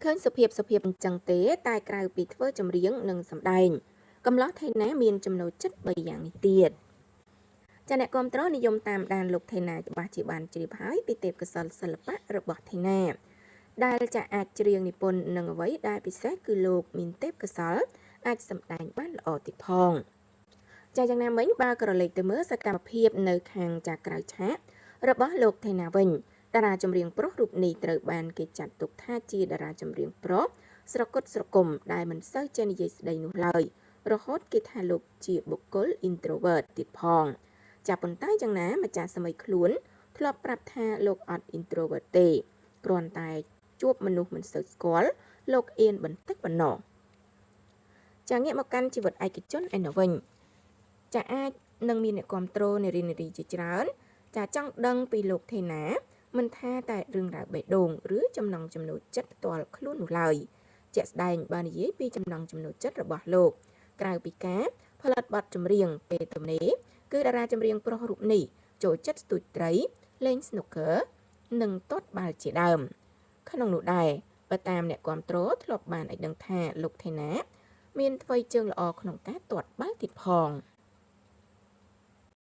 ឃើញសុភាពអញ្ចឹងទេតែក្រៅពីធ្វើចម្រៀងនិងសម្ដែងកំឡោះថេណាមានចំណូលចិត្ត3យ៉ាងនេះទៀតចាអ្នកគាំទ្រនិយមតាមដានលោកថេណាច្បាស់ជាបានជ្រាបហើយពីទេពកោសល្យសិល្បៈរបស់ថេណាដែលចាអាចច្រៀងនិពន្ធនឹងអ្វីដែលពិសេសគឺលោកមានទេពកោសល្យអាចសម្ដែងបានល្អទៀតផងចាយ៉ាងណាមិញបើក្រឡេកទៅមើលសកម្មភាពនៅខាងចាក្រៅឆាករបស់លោកថេណាវិញតារាចម្រៀងប្រុសរូបនេះត្រូវបានគេចាត់ទុកថាជាតារាចម្រៀងប្រុសស្រគត់ស្រគំដែលមិនសូវចេះនិយាយស្ដីនោះឡើយរហូតគេថាលោកជាបុគ្គល introvert ទៀតផងចាប៉ុន្តែយ៉ាងណាម្ចាស់សម័យខ្លួនធ្លាប់ប្រាប់ថាលោកអត់ introvert ទេគ្រាន់តែជួបមនុស្សមិនសូវស្គាល់លោកអៀនបន្តិចប៉ុណ្ណោះចាងាកមកកាន់ជីវិតឯកជនឯនោះវិញចាអាចនឹងមានអ្នកគាំទ្រនារីជាច្រើនចាចង់ដឹងពីលោកថេណាមិនថាតែរឿងរ៉ាវបេះដូងឬចំណង់ចំណូលចិត្តផ្ទាល់ខ្លួននោះឡើយជាក់ស្ដែងបើនិយាយពីចំណង់ចំណូលចិត្តរបស់លោកក្រៅពីការផលិតបទចម្រៀងពេលទំនេរគឺតារាចម្រៀងប្រុសរូបនេះចូលចិត្តស្ទូចត្រីលេង snooker និងទាត់បាល់ជាដើមក្នុងនោះដែរបើតាមអ្នកគាំទ្រធ្លាប់បានឲ្យដឹងថាលោកថេណាមានថ្វីជើងល្អក្នុងការទាត់បាល់ទៀតផង